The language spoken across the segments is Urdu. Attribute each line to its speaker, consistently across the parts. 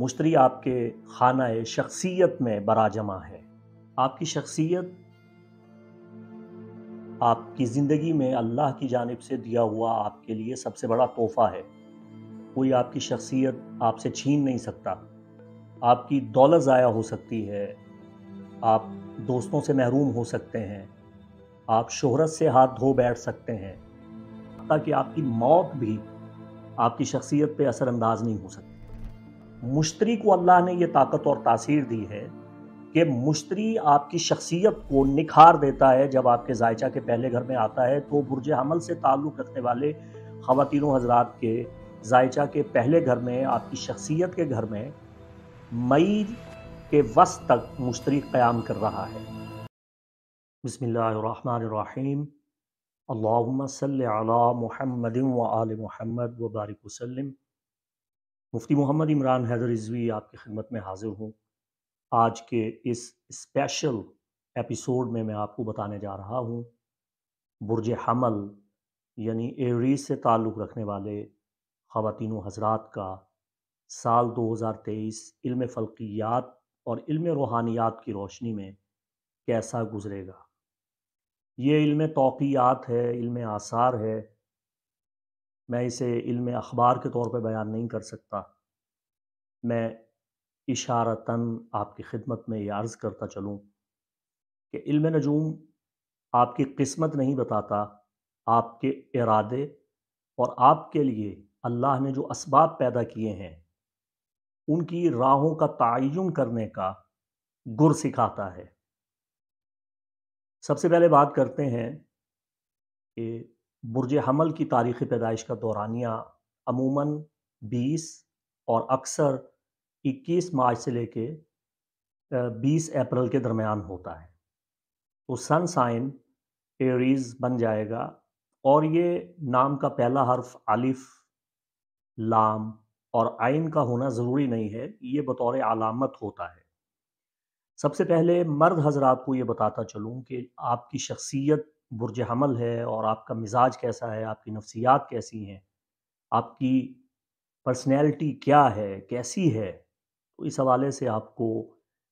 Speaker 1: مشتری آپ کے خانہ شخصیت میں براجمع ہے۔ آپ کی شخصیت آپ کی زندگی میں اللہ کی جانب سے دیا ہوا آپ کے لیے سب سے بڑا تحفہ ہے۔ کوئی آپ کی شخصیت آپ سے چھین نہیں سکتا۔ آپ کی دولت ضائع ہو سکتی ہے، آپ دوستوں سے محروم ہو سکتے ہیں، آپ شہرت سے ہاتھ دھو بیٹھ سکتے ہیں، حتیٰ کہ آپ کی موت بھی آپ کی شخصیت پہ اثر انداز نہیں ہو سکتی۔ مشتری کو اللہ نے یہ طاقت اور تاثیر دی ہے کہ مشتری آپ کی شخصیت کو نکھار دیتا ہے۔ جب آپ کے ذائچہ کے پہلے گھر میں آتا ہے تو برج حمل سے تعلق رکھنے والے خواتین و حضرات کے ذائچہ کے پہلے گھر میں، آپ کی شخصیت کے گھر میں مئی کے وسط تک مشتری قیام کر رہا ہے۔ بسم اللہ الرحمن الرحیم، اللہم صلی علی محمد و آل محمد وبارک وسلم۔ مفتی محمد عمران حیدر رضوی آپ کی خدمت میں حاضر ہوں۔ آج کے اس اسپیشل ایپیسوڈ میں آپ کو بتانے جا رہا ہوں برج حمل یعنی ایریز سے تعلق رکھنے والے خواتین و حضرات کا سال 2023 علم فلکیات اور علم روحانیات کی روشنی میں کیسا گزرے گا۔ یہ علم توقیات ہے، علم آثار ہے۔ میں اسے علم اخبار کے طور پہ بیان نہیں کر سکتا۔ میں اشارتاً آپ کی خدمت میں یہ عرض کرتا چلوں کہ علم نجوم آپ کی قسمت نہیں بتاتا، آپ کے ارادے اور آپ کے لیے اللہ نے جو اسباب پیدا کیے ہیں ان کی راہوں کا تعین کرنے کا گر سکھاتا ہے۔ سب سے پہلے بات کرتے ہیں کہ برج حمل کی تاریخ پیدائش کا دورانیہ عموماً 20 اور اکثر 21 مارچ سے لے کے 20 اپریل کے درمیان ہوتا ہے۔ تو سن سائن ایریز بن جائے گا، اور یہ نام کا پہلا حرف الف، لام اور عین کا ہونا ضروری نہیں ہے، یہ بطور علامت ہوتا ہے۔ سب سے پہلے مرد حضرات کو یہ بتاتا چلوں کہ آپ کی شخصیت برج حمل ہے اور آپ کا مزاج کیسا ہے، آپ کی نفسیات کیسی ہیں، آپ کی پرسنالٹی کیا ہے، کیسی ہے۔ تو اس حوالے سے آپ کو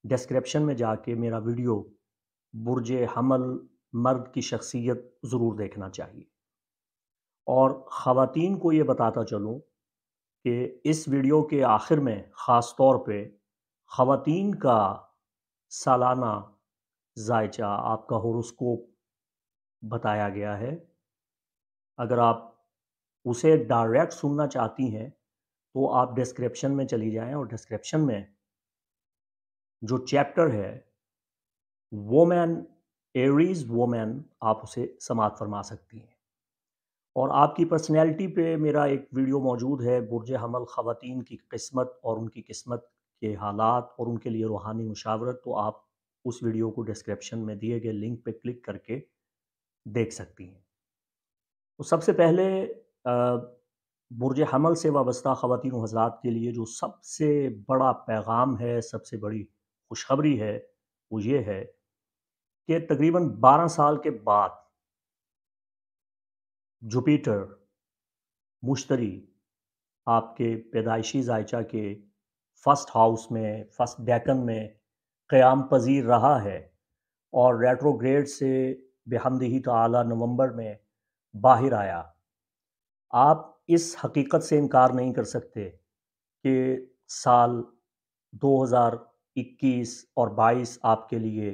Speaker 1: ڈسکرپشن میں جا کے میرا ویڈیو برج حمل مرد کی شخصیت ضرور دیکھنا چاہیے۔ اور خواتین کو یہ بتاتا چلوں کہ اس ویڈیو کے آخر میں خاص طور پہ خواتین کا سالانہ ذائچہ، آپ کا ہوروسکوپ بتایا گیا ہے۔ اگر آپ اسے ڈائریکٹ سننا چاہتی ہیں تو آپ ڈسکرپشن میں چلی جائیں، اور ڈسکرپشن میں جو چیپٹر ہے وومین، ایریز وومین، آپ اسے سماعت فرما سکتی ہیں۔ اور آپ کی پرسنالٹی پہ میرا ایک ویڈیو موجود ہے، برج حمل خواتین کی قسمت اور ان کی قسمت کے حالات اور ان کے لیے روحانی مشاورت، تو آپ اس ویڈیو کو ڈسکرپشن میں دیے گئے لنک پہ کلک کر کے دیکھ سکتی ہیں۔ تو سب سے پہلے برج حمل سے وابستہ خواتین و حضرات کے لیے جو سب سے بڑا پیغام ہے، سب سے بڑی خوشخبری ہے، وہ یہ ہے کہ تقریباً 12 سال کے بعد جوپیٹر، مشتری، آپ کے پیدائشی ذائچہ کے فرسٹ ہاؤس میں، فرسٹ ڈیکن میں قیام پذیر رہا ہے، اور ریٹروگریڈ سے بحمدہ تعالی نومبر میں باہر آیا۔ آپ اس حقیقت سے انکار نہیں کر سکتے کہ سال 2021 اور 22 آپ کے لیے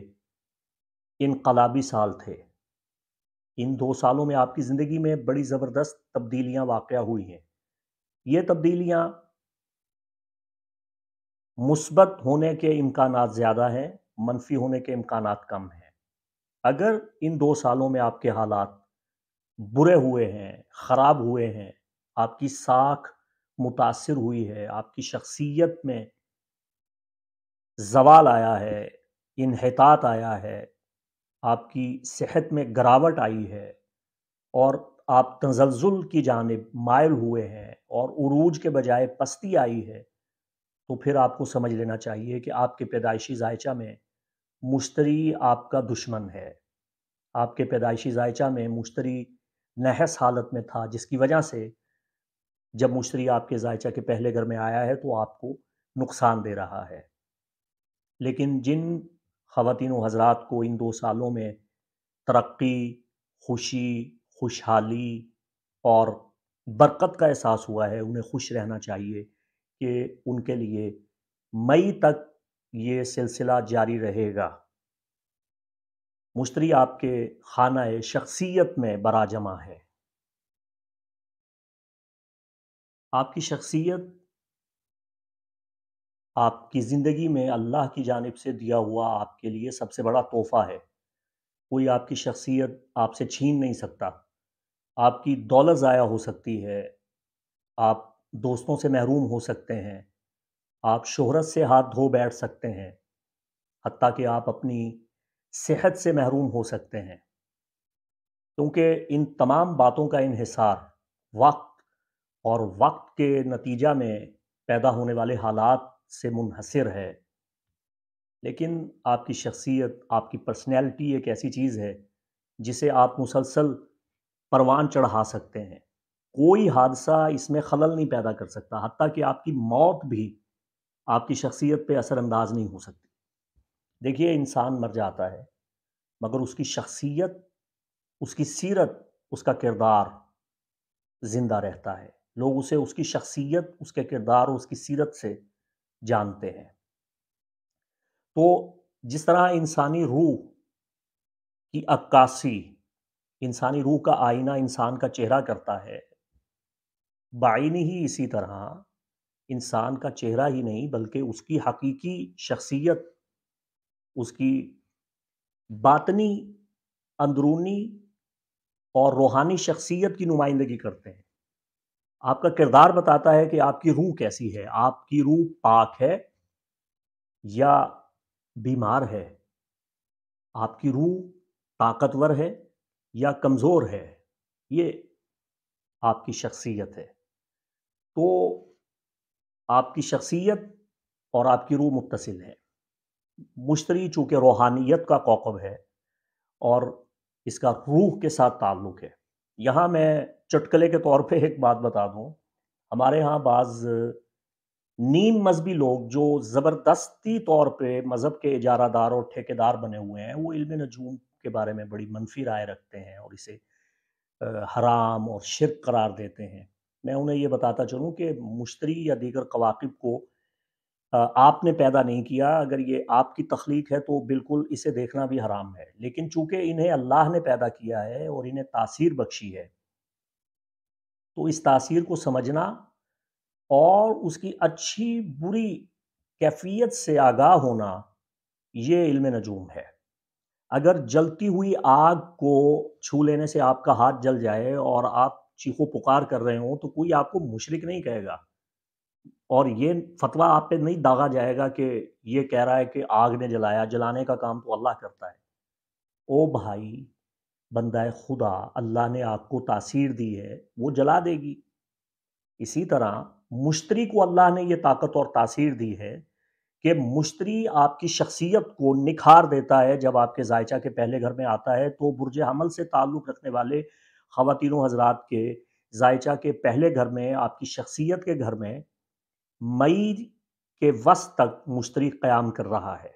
Speaker 1: انقلابی سال تھے۔ ان 2 سالوں میں آپ کی زندگی میں بڑی زبردست تبدیلیاں واقع ہوئی ہیں۔ یہ تبدیلیاں مثبت ہونے کے امکانات زیادہ ہیں، منفی ہونے کے امکانات کم ہیں۔ اگر ان 2 سالوں میں آپ کے حالات برے ہوئے ہیں، خراب ہوئے ہیں، آپ کی ساکھ متاثر ہوئی ہے، آپ کی شخصیت میں زوال آیا ہے، انحطاط آیا ہے، آپ کی صحت میں گراوٹ آئی ہے، اور آپ تزلزل کی جانب مائل ہوئے ہیں اور عروج کے بجائے پستی آئی ہے، تو پھر آپ کو سمجھ لینا چاہیے کہ آپ کے پیدائشی ذائچہ میں مشتری آپ کا دشمن ہے۔ آپ کے پیدائشی ذائچہ میں مشتری نحس حالت میں تھا، جس کی وجہ سے جب مشتری آپ کے ذائچہ کے پہلے گھر میں آیا ہے تو آپ کو نقصان دے رہا ہے۔ لیکن جن خواتین و حضرات کو ان 2 سالوں میں ترقی، خوشی، خوشحالی اور برکت کا احساس ہوا ہے، انہیں خوش رہنا چاہیے کہ ان کے لیے مئی تک یہ سلسلہ جاری رہے گا۔ مشتری آپ کے خانہ شخصیت میں براجمع ہے۔ آپ کی شخصیت آپ کی زندگی میں اللہ کی جانب سے دیا ہوا آپ کے لیے سب سے بڑا تحفہ ہے۔ کوئی آپ کی شخصیت آپ سے چھین نہیں سکتا۔ آپ کی دولت ضائع ہو سکتی ہے، آپ دوستوں سے محروم ہو سکتے ہیں، آپ شہرت سے ہاتھ دھو بیٹھ سکتے ہیں، حتیٰ کہ آپ اپنی صحت سے محروم ہو سکتے ہیں، کیونکہ ان تمام باتوں کا انحصار وقت اور وقت کے نتیجہ میں پیدا ہونے والے حالات سے منحصر ہے۔ لیکن آپ کی شخصیت، آپ کی پرسنالٹی ایک ایسی چیز ہے جسے آپ مسلسل پروان چڑھا سکتے ہیں۔ کوئی حادثہ اس میں خلل نہیں پیدا کر سکتا، حتیٰ کہ آپ کی موت بھی آپ کی شخصیت پہ اثر انداز نہیں ہو سکتی۔ دیکھیے، انسان مر جاتا ہے مگر اس کی شخصیت، اس کی سیرت، اس کا کردار زندہ رہتا ہے۔ لوگ اسے اس کی شخصیت، اس کے کردار اور اس کی سیرت سے جانتے ہیں۔ تو جس طرح انسانی روح کی عکاسی، انسانی روح کا آئینہ انسان کا چہرہ کرتا ہے، بعینی ہی اسی طرح انسان کا چہرہ ہی نہیں بلکہ اس کی حقیقی شخصیت، اس کی باطنی، اندرونی اور روحانی شخصیت کی نمائندگی کرتے ہیں۔ آپ کا کردار بتاتا ہے کہ آپ کی روح کیسی ہے، آپ کی روح پاک ہے یا بیمار ہے، آپ کی روح طاقتور ہے یا کمزور ہے، یہ آپ کی شخصیت ہے۔ تو آپ کی شخصیت اور آپ کی روح متصل ہے۔ مشتری چونکہ روحانیت کا کوکب ہے اور اس کا روح کے ساتھ تعلق ہے۔ یہاں میں چٹکلے کے طور پہ ایک بات بتا دوں، ہمارے ہاں بعض نیم مذہبی لوگ جو زبردستی طور پہ مذہب کے اجارہ دار اور ٹھیکیدار بنے ہوئے ہیں، وہ علم نجوم کے بارے میں بڑی منفی رائے رکھتے ہیں اور اسے حرام اور شرک قرار دیتے ہیں۔ میں انہیں یہ بتاتا چلوں کہ مشتری یا دیگر کواکب کو آپ نے پیدا نہیں کیا، اگر یہ آپ کی تخلیق ہے تو بالکل اسے دیکھنا بھی حرام ہے، لیکن چونکہ انہیں اللہ نے پیدا کیا ہے اور انہیں تاثیر بخشی ہے، تو اس تاثیر کو سمجھنا اور اس کی اچھی بری کیفیت سے آگاہ ہونا، یہ علم نجوم ہے۔ اگر جلتی ہوئی آگ کو چھو لینے سے آپ کا ہاتھ جل جائے اور آپ چیخو پکار کر رہے ہوں تو کوئی آپ کو مشرک نہیں کہے گا، اور یہ فتویٰ آپ پہ نہیں داغا جائے گا کہ یہ کہہ رہا ہے کہ آگ نے جلایا، جلانے کا کام تو اللہ کرتا ہے۔ او بھائی، بندہ خدا، اللہ نے آپ کو تاثیر دی ہے، وہ جلا دے گی۔ اسی طرح مشتری کو اللہ نے یہ طاقت اور تاثیر دی ہے کہ مشتری آپ کی شخصیت کو نکھار دیتا ہے۔ جب آپ کے ذائچہ کے پہلے گھر میں آتا ہے تو برج حمل سے تعلق رکھنے والے خواتین و حضرات کے ذائچہ کے پہلے گھر میں، آپ کی شخصیت کے گھر میں مئی کے وسط تک مشتری قیام کر رہا ہے۔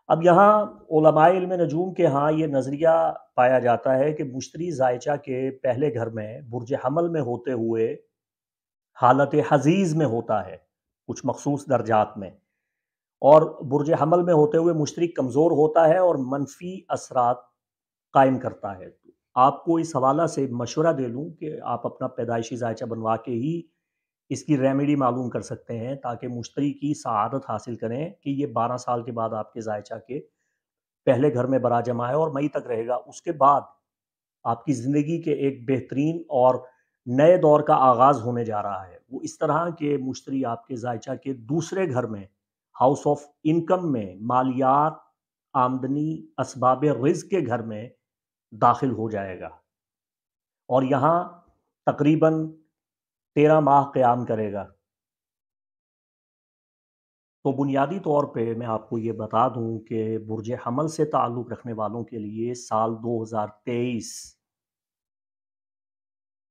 Speaker 1: اب یہاں علماء علم نجوم کے ہاں یہ نظریہ پایا جاتا ہے کہ مشتری ذائچہ کے پہلے گھر میں برج حمل میں ہوتے ہوئے حالت حضیض میں ہوتا ہے کچھ مخصوص درجات میں، اور برج حمل میں ہوتے ہوئے مشتری کمزور ہوتا ہے اور منفی اثرات قائم کرتا ہے۔ آپ کو اس حوالہ سے مشورہ دے لوں کہ آپ اپنا پیدائشی ذائچہ بنوا کے ہی اس کی ریمیڈی معلوم کر سکتے ہیں تاکہ مشتری کی سعادت حاصل کریں کہ یہ 12 سال کے بعد آپ کے ذائچہ کے پہلے گھر میں براجمع ہے اور مئی تک رہے گا۔ اس کے بعد آپ کی زندگی کے ایک بہترین اور نئے دور کا آغاز ہونے جا رہا ہے۔ وہ اس طرح کہ مشتری آپ کے ذائچہ کے دوسرے گھر میں، ہاؤس آف انکم میں، مالیات، آمدنی، اسباب رزق کے گھر میں داخل ہو جائے گا اور یہاں تقریباً 13 ماہ قیام کرے گا۔ تو بنیادی طور پہ میں آپ کو یہ بتا دوں کہ برج حمل سے تعلق رکھنے والوں کے لیے سال 2023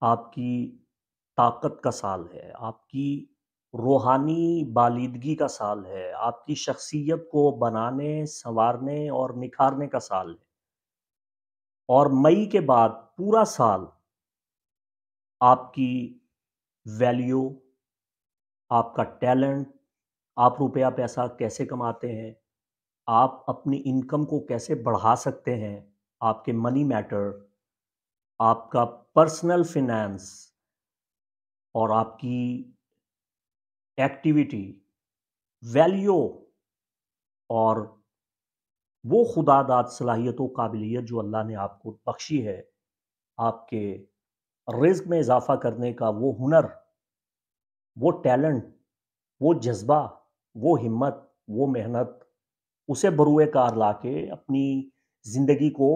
Speaker 1: آپ کی طاقت کا سال ہے، آپ کی روحانی بالیدگی کا سال ہے، آپ کی شخصیت کو بنانے، سنوارنے اور نکھارنے کا سال ہے۔ اور مئی کے بعد پورا سال آپ کی ویلیو، آپ کا ٹیلنٹ، آپ روپیہ پیسہ کیسے کماتے ہیں، آپ اپنی انکم کو کیسے بڑھا سکتے ہیں، آپ کے منی میٹر، آپ کا پرسنل فینانس اور آپ کی ایکٹیویٹی، ویلیو اور وہ خدا داد صلاحیت و قابلیت جو اللہ نے آپ کو بخشی ہے، آپ کے رزق میں اضافہ کرنے کا وہ ہنر، وہ ٹیلنٹ، وہ جذبہ، وہ ہمت، وہ محنت، اسے بروئے کار لا کے اپنی زندگی کو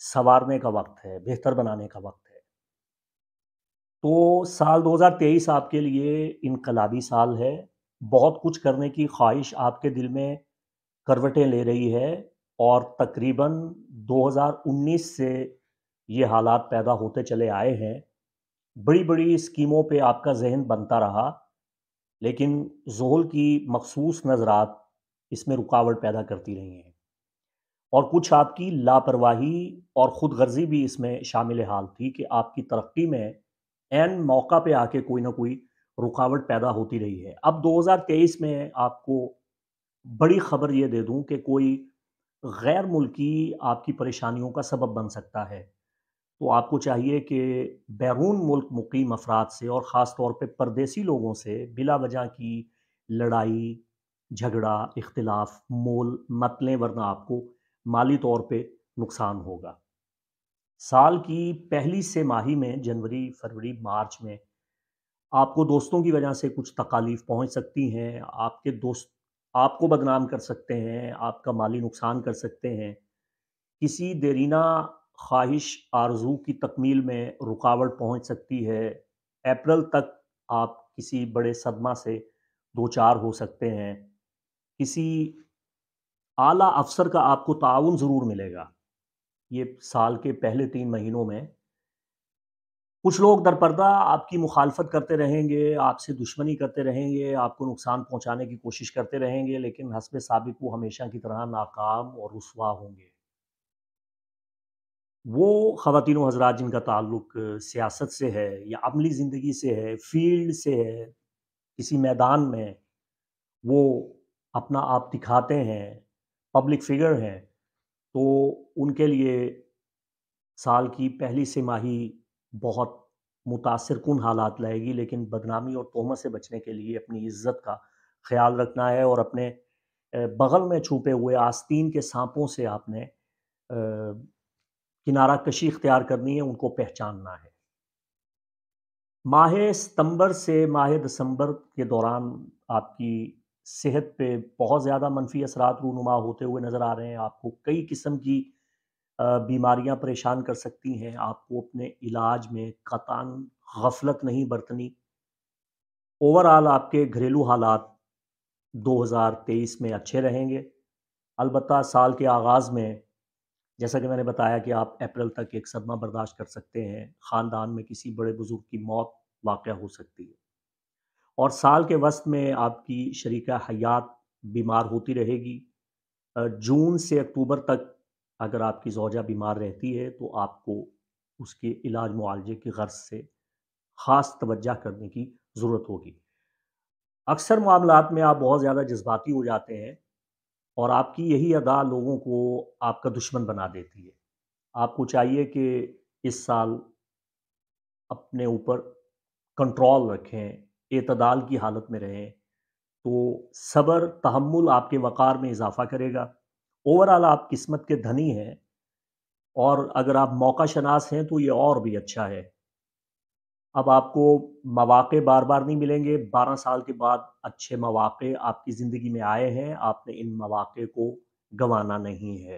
Speaker 1: سنوارنے کا وقت ہے، بہتر بنانے کا وقت ہے۔ تو سال 2023 آپ کے لیے انقلابی سال ہے، بہت کچھ کرنے کی خواہش آپ کے دل میں کروٹیں لے رہی ہے، اور تقریباً 2019 سے یہ حالات پیدا ہوتے چلے آئے ہیں۔ بڑی بڑی اسکیموں پہ آپ کا ذہن بنتا رہا، لیکن ذہول کی مخصوص نظرات اس میں رکاوٹ پیدا کرتی رہی ہیں، اور کچھ آپ کی لاپرواہی اور خود غرضی بھی اس میں شامل حال تھی کہ آپ کی ترقی میں عین موقع پہ آ کے کوئی نہ کوئی رکاوٹ پیدا ہوتی رہی ہے۔ اب 2023 میں آپ کو بڑی خبر یہ دے دوں کہ کوئی غیر ملکی آپ کی پریشانیوں کا سبب بن سکتا ہے، تو آپ کو چاہیے کہ بیرون ملک مقیم افراد سے اور خاص طور پہ پردیسی لوگوں سے بلا وجہ کی لڑائی، جھگڑا، اختلاف مول مت لیں، ورنہ آپ کو مالی طور پہ نقصان ہوگا۔ سال کی پہلی سے ماہی میں جنوری، فروری، مارچ میں آپ کو دوستوں کی وجہ سے کچھ تکالیف پہنچ سکتی ہیں، آپ کے دوست آپ کو بدنام کر سکتے ہیں، آپ کا مالی نقصان کر سکتے ہیں، کسی دیرینہ خواہش آرزو کی تکمیل میں رکاوٹ پہنچ سکتی ہے۔ اپریل تک آپ کسی بڑے صدمہ سے دوچار ہو سکتے ہیں، کسی اعلیٰ افسر کا آپ کو تعاون ضرور ملے گا۔ یہ سال کے پہلے 3 مہینوں میں کچھ لوگ در پردہ آپ کی مخالفت کرتے رہیں گے، آپ سے دشمنی کرتے رہیں گے، آپ کو نقصان پہنچانے کی کوشش کرتے رہیں گے، لیکن حسب سابق وہ ہمیشہ کی طرح ناکام اور رسوا ہوں گے۔ وہ خواتین و حضرات جن کا تعلق سیاست سے ہے یا عملی زندگی سے ہے، فیلڈ سے ہے، کسی میدان میں وہ اپنا آپ دکھاتے ہیں، پبلک فگر ہیں، تو ان کے لیے سال کی پہلی سہ ماہی بہت متاثر کن حالات لائے گی، لیکن بدنامی اور تہمت سے بچنے کے لیے اپنی عزت کا خیال رکھنا ہے، اور اپنے بغل میں چھپے ہوئے آستین کے سانپوں سے آپ نے کنارہ کشی اختیار کرنی ہے، ان کو پہچاننا ہے۔ ماہ ستمبر سے ماہ دسمبر کے دوران آپ کی صحت پہ بہت زیادہ منفی اثرات رونما ہوتے ہوئے نظر آ رہے ہیں۔ آپ کو کئی قسم کی بیماریاں پریشان کر سکتی ہیں، آپ کو اپنے علاج میں قطعاً غفلت نہیں برتنی۔ اوورآل آپ کے گھریلو حالات 2023 میں اچھے رہیں گے، البتہ سال کے آغاز میں جیسا کہ میں نے بتایا کہ آپ اپریل تک ایک صدمہ برداشت کر سکتے ہیں، خاندان میں کسی بڑے بزرگ کی موت واقع ہو سکتی ہے، اور سال کے وسط میں آپ کی شریکہ حیات بیمار ہوتی رہے گی۔ جون سے اکتوبر تک اگر آپ کی زوجہ بیمار رہتی ہے تو آپ کو اس کے علاج معالجے کی غرض سے خاص توجہ کرنے کی ضرورت ہوگی۔ اکثر معاملات میں آپ بہت زیادہ جذباتی ہو جاتے ہیں، اور آپ کی یہی ادا لوگوں کو آپ کا دشمن بنا دیتی ہے۔ آپ کو چاہیے کہ اس سال اپنے اوپر کنٹرول رکھیں، اعتدال کی حالت میں رہیں، تو صبر تحمل آپ کے وقار میں اضافہ کرے گا۔ اوورآل آپ قسمت کے دھنی ہیں، اور اگر آپ موقع شناس ہیں تو یہ اور بھی اچھا ہے۔ اب آپ کو مواقع بار بار نہیں ملیں گے، 12 سال کے بعد اچھے مواقع آپ کی زندگی میں آئے ہیں، آپ نے ان مواقع کو گنوانا نہیں ہے۔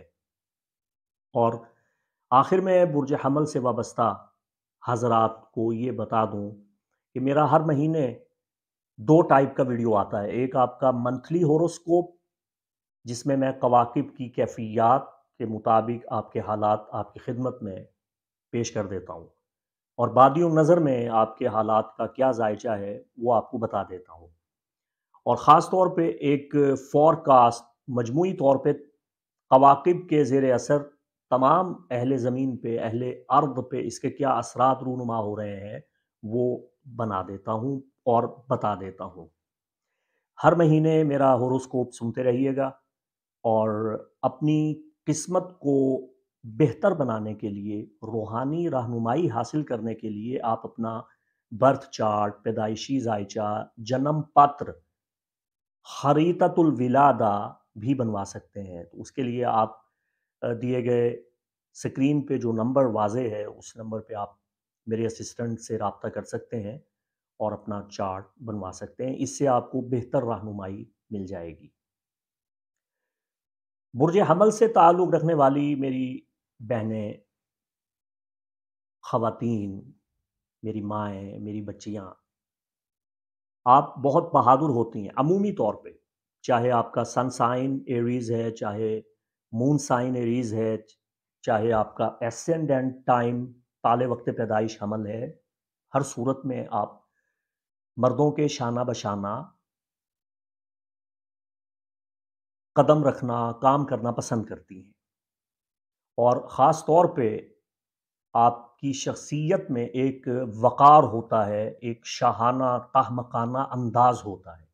Speaker 1: اور آخر میں برج حمل سے وابستہ حضرات کو یہ بتا دوں کہ میرا ہر مہینے 2 ٹائپ کا ویڈیو آتا ہے۔ ایک آپ کا منتھلی ہوروسکوپ، جس میں کواکب کی کیفیات کے مطابق آپ کے حالات آپ کی خدمت میں پیش کر دیتا ہوں، اور بادی نظر میں آپ کے حالات کا کیا ذائچہ ہے وہ آپ کو بتا دیتا ہوں۔ اور خاص طور پہ ایک فورکاسٹ مجموعی طور پہ کواکب کے زیر اثر تمام اہل زمین پہ، اہل ارض پہ اس کے کیا اثرات رونما ہو رہے ہیں وہ بنا دیتا ہوں اور بتا دیتا ہوں۔ ہر مہینے میرا ہوروسکوپ سنتے رہیے گا، اور اپنی قسمت کو بہتر بنانے کے لیے، روحانی رہنمائی حاصل کرنے کے لیے آپ اپنا برتھ چارٹ، پیدائشی زائچہ، جنم پتر، خریطۃ الولادہ بھی بنوا سکتے ہیں۔ تو اس کے لیے آپ دیے گئے سکرین پہ جو نمبر واضح ہے اس نمبر پہ آپ میرے اسسٹنٹ سے رابطہ کر سکتے ہیں اور اپنا چارٹ بنوا سکتے ہیں۔ اس سے آپ کو بہتر رہنمائی مل جائے گی۔ برج حمل سے تعلق رکھنے والی میری بہنیں، خواتین، میری مائیں، میری بچیاں، آپ بہت بہادر ہوتی ہیں عمومی طور پہ، چاہے آپ کا سن سائن ایریز ہے، چاہے مون سائن ایریز ہے، چاہے آپ کا ایسینڈنٹ ٹائم طال وقت پیدائش حمل ہے، ہر صورت میں آپ مردوں کے شانہ بشانہ قدم رکھنا، کام کرنا پسند کرتی ہیں، اور خاص طور پہ آپ کی شخصیت میں ایک وقار ہوتا ہے، ایک شاہانہ تہمکانہ انداز ہوتا ہے،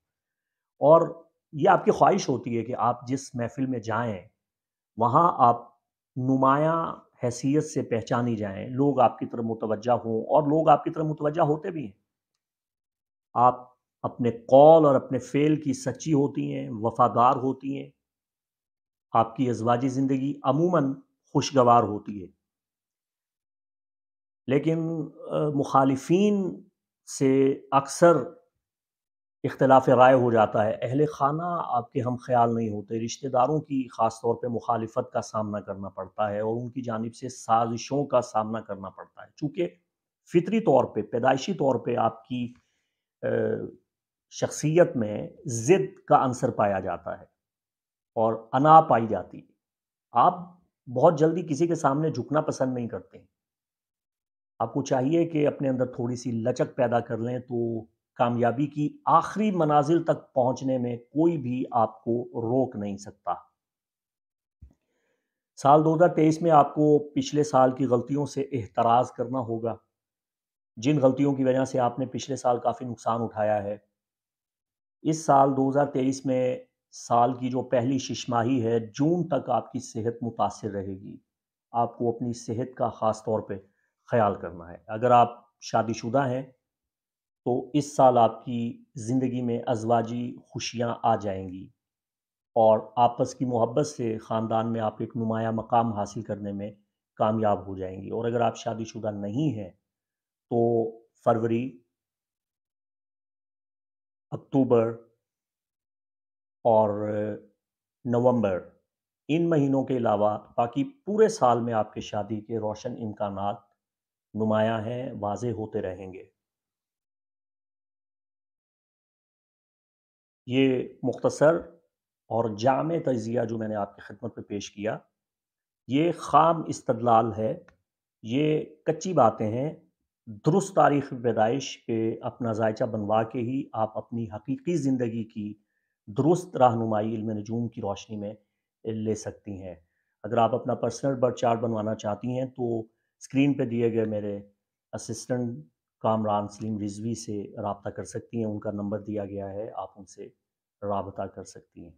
Speaker 1: اور یہ آپ کی خواہش ہوتی ہے کہ آپ جس محفل میں جائیں وہاں آپ نمایاں حیثیت سے پہچانی جائیں، لوگ آپ کی طرف متوجہ ہوں، اور لوگ آپ کی طرف متوجہ ہوتے بھی ہیں۔ آپ اپنے قول اور اپنے فعل کی سچی ہوتی ہیں، وفادار ہوتی ہیں، آپ کی ازواجی زندگی عموماً خوشگوار ہوتی ہے، لیکن مخالفین سے اکثر اختلاف رائے ہو جاتا ہے۔ اہل خانہ آپ کے ہم خیال نہیں ہوتے، رشتہ داروں کی خاص طور پہ مخالفت کا سامنا کرنا پڑتا ہے، اور ان کی جانب سے سازشوں کا سامنا کرنا پڑتا ہے، چونکہ فطری طور پہ، پیدائشی طور پہ آپ کی شخصیت میں ضد کا عنصر پایا جاتا ہے اور انا پائی جاتی ہے۔ آپ بہت جلدی کسی کے سامنے جھکنا پسند نہیں کرتے ہیں۔ آپ کو چاہیے کہ اپنے اندر تھوڑی سی لچک پیدا کر لیں، تو کامیابی کی آخری منازل تک پہنچنے میں کوئی بھی آپ کو روک نہیں سکتا۔ سال 2023 میں آپ کو پچھلے سال کی غلطیوں سے احتراز کرنا ہوگا، جن غلطیوں کی وجہ سے آپ نے پچھلے سال کافی نقصان اٹھایا ہے۔ اس سال 2023 میں سال کی جو پہلی ششماہی ہے، جون تک آپ کی صحت متاثر رہے گی۔ آپ کو اپنی صحت کا خاص طور پہ خیال کرنا ہے۔ اگر آپ شادی شدہ ہیں تو اس سال آپ کی زندگی میں ازواجی خوشیاں آ جائیں گی، اور آپس کی محبت سے خاندان میں آپ ایک نمایاں مقام حاصل کرنے میں کامیاب ہو جائیں گی۔ اور اگر آپ شادی شدہ نہیں ہیں تو فروری، اکتوبر اور نومبر، ان مہینوں کے علاوہ باقی پورے سال میں آپ کے شادی کے روشن امکانات نمایاں ہیں، واضح ہوتے رہیں گے۔ یہ مختصر اور جامع تجزیہ جو میں نے آپ کی خدمت میں پیش کیا، یہ خام استدلال ہے، یہ کچی باتیں ہیں۔ درست تاریخ پیدائش پہ اپنا ذائچہ بنوا کے ہی آپ اپنی حقیقی زندگی کی درست رہنمائی علم نجوم کی روشنی میں لے سکتی ہیں۔ اگر آپ اپنا پرسنل برتھ چارٹ بنوانا چاہتی ہیں تو اسکرین پہ دیے گئے میرے اسسٹنٹ کامران سلیم رضوی سے رابطہ کر سکتی ہیں، ان کا نمبر دیا گیا ہے، آپ ان سے رابطہ کر سکتی ہیں۔